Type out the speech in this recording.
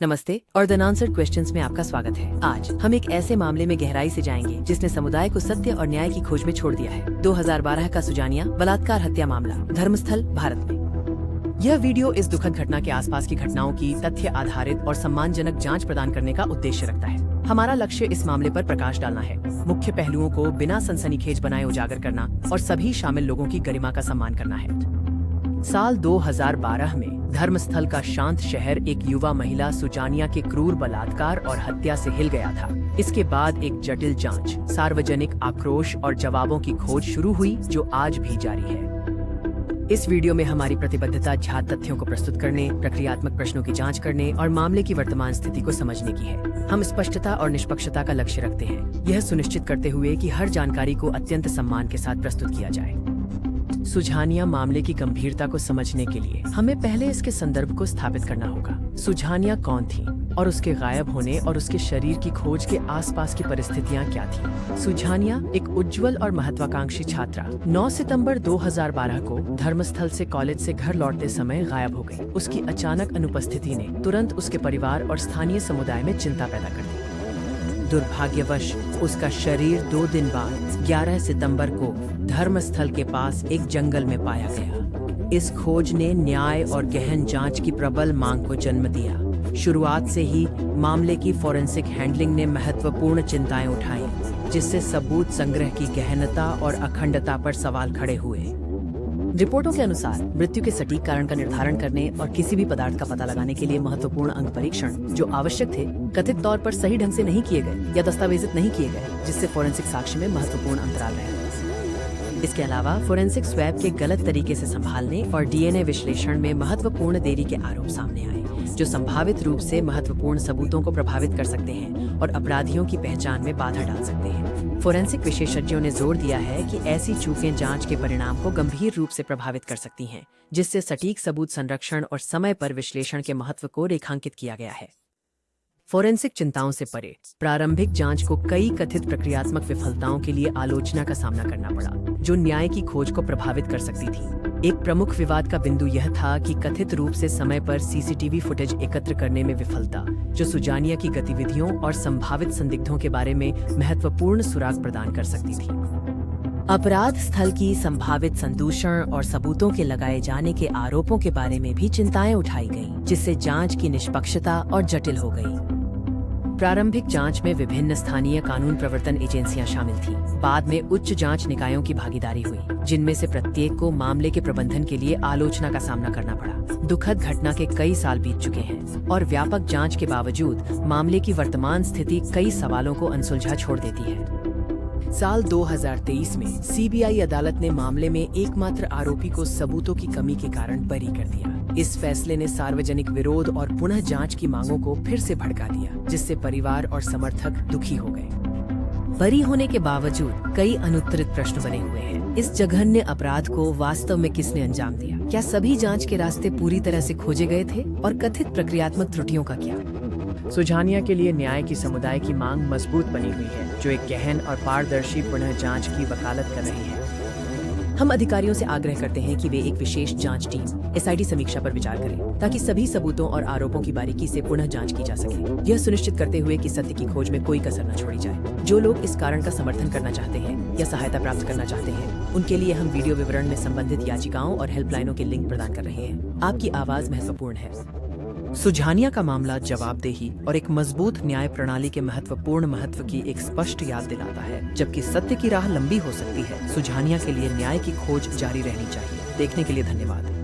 नमस्ते और the answered questions में आपका स्वागत है। आज हम एक ऐसे मामले में गहराई से जाएंगे जिसने समुदाय को सत्य और न्याय की खोज में छोड़ दिया है। 2012 का सुजानिया बलात्कार हत्या मामला, धर्मस्थल, भारत में। यह वीडियो इस दुखद घटना के आसपास की घटनाओं की तथ्य आधारित और सम्मानजनक जांच प्रदान करने का उद्देश्य रखता है। हमारा लक्ष्य इस मामले पर प्रकाश डालना है, मुख्य पहलुओं को बिना सनसनीखेज बनाए उजागर करना और सभी शामिल लोगों की गरिमा का सम्मान करना है। साल 2012 में धर्मस्थल का शांत शहर एक युवा महिला सुजानिया के क्रूर बलात्कार और हत्या से हिल गया था। इसके बाद एक जटिल जांच, सार्वजनिक आक्रोश और जवाबों की खोज शुरू हुई जो आज भी जारी है। इस वीडियो में हमारी प्रतिबद्धता जांच तथ्यों को प्रस्तुत करने, प्रक्रियात्मक प्रश्नों की जांच करने और मामले की वर्तमान स्थिति को समझने की है। हम स्पष्टता और निष्पक्षता का लक्ष्य रखते हैं, यह सुनिश्चित करते हुए कि हर जानकारी को अत्यंत सम्मान के साथ प्रस्तुत किया जाए। सुजानिया मामले की गंभीरता को समझने के लिए हमें पहले इसके संदर्भ को स्थापित करना होगा। सुजानिया कौन थी और उसके गायब होने और उसके शरीर की खोज के आसपास की परिस्थितियां क्या थीं? सुजानिया एक उज्जवल और महत्वाकांक्षी छात्रा 9 सितंबर 2012 को धर्मस्थल से कॉलेज से घर लौटते समय गायब हो गई। उसकी अचानक अनुपस्थिति ने तुरंत उसके परिवार और स्थानीय समुदाय में चिंता पैदा कर दी। दुर्भाग्यवश उसका शरीर 2 दिन बाद 11 सितंबर को धर्मस्थल के पास एक जंगल में पाया गया। इस खोज ने न्याय और गहन जांच की प्रबल मांग को जन्म दिया। शुरुआत से ही मामले की फोरेंसिक हैंडलिंग ने महत्वपूर्ण चिंताएं उठाई, जिससे सबूत संग्रह की गहनता और अखंडता पर सवाल खड़े हुए। रिपोर्टों के अनुसार मृत्यु के सटीक कारण का निर्धारण करने और किसी भी पदार्थ का पता लगाने के लिए महत्वपूर्ण अंग परीक्षण जो आवश्यक थे, कथित तौर पर सही ढंग से नहीं किए गए या दस्तावेजित नहीं किए गए, जिससे फोरेंसिक साक्ष्य में महत्वपूर्ण अंतराल रहे। इसके अलावा फोरेंसिक स्वैब के गलत तरीके से संभालने और डीएनए विश्लेषण में महत्वपूर्ण देरी के आरोप सामने आए, जो संभावित रूप से महत्वपूर्ण सबूतों को प्रभावित कर सकते हैं और अपराधियों की पहचान में बाधा डाल सकते हैं। फोरेंसिक विशेषज्ञों ने जोर दिया है कि ऐसी चूकें जांच के परिणाम को गंभीर रूप से प्रभावित कर सकती हैं, जिससे सटीक सबूत संरक्षण और समय पर विश्लेषण के महत्व को रेखांकित किया गया है। फोरेंसिक चिंताओं से परे प्रारंभिक जांच को कई कथित प्रक्रियात्मक विफलताओं के लिए आलोचना का सामना करना पड़ा, जो न्याय की खोज को प्रभावित कर सकती थी। एक प्रमुख विवाद का बिंदु यह था कि कथित रूप से समय पर सीसीटीवी फुटेज एकत्र करने में विफलता, जो सुजानिया की गतिविधियों और संभावित संदिग्धों के बारे में महत्वपूर्ण सुराग प्रदान कर सकती थी। अपराध स्थल की संभावित संदूषण और सबूतों के लगाए जाने के आरोपों के बारे में भी चिंताएं उठाई गईं, जिससे जांच की निष्पक्षता और जटिल हो गई। प्रारंभिक जांच में विभिन्न स्थानीय कानून प्रवर्तन एजेंसियां शामिल थीं। बाद में उच्च जांच निकायों की भागीदारी हुई, जिनमें से प्रत्येक को मामले के प्रबंधन के लिए आलोचना का सामना करना पड़ा। दुखद घटना के कई साल बीत चुके हैं और व्यापक जांच के बावजूद मामले की वर्तमान स्थिति कई सवालों को अनसुलझा छोड़ देती है। साल 2023 में सीबीआई अदालत ने मामले में एकमात्र आरोपी को सबूतों की कमी के कारण बरी कर दिया। इस फैसले ने सार्वजनिक विरोध और पुनः जांच की मांगों को फिर से भड़का दिया, जिससे परिवार और समर्थक दुखी हो गए। बरी होने के बावजूद कई अनुत्तरित प्रश्न बने हुए हैं। इस जघन्य अपराध को वास्तव में किसने अंजाम दिया? क्या सभी जांच के रास्ते पूरी तरह से खोजे गए थे? और कथित प्रक्रियात्मक त्रुटियों का क्या? सुजानिया के लिए न्याय की समुदाय की मांग मजबूत बनी हुई है, जो एक गहन और पारदर्शी पुनः जांच की वकालत कर रही है। हम अधिकारियों से आग्रह करते हैं कि वे एक विशेष जांच टीम एसआईटी समीक्षा पर विचार करें, ताकि सभी सबूतों और आरोपों की बारीकी से पुनः जांच की जा सके, यह सुनिश्चित करते हुए कि सत्य की खोज में कोई कसर न छोड़ी जाए। जो लोग इस कारण का समर्थन करना चाहते हैं या सहायता प्राप्त करना चाहते हैं, उनके लिए हम वीडियो विवरण में संबंधित याचिकाओं और हेल्पलाइनों के लिंक प्रदान कर रहे हैं। आपकी आवाज महत्वपूर्ण है। सुजानिया का मामला जवाबदेही और एक मजबूत न्याय प्रणाली के महत्वपूर्ण महत्व की एक स्पष्ट याद दिलाता है। जबकि सत्य की राह लंबी हो सकती है, सुजानिया के लिए न्याय की खोज जारी रहनी चाहिए। देखने के लिए धन्यवाद।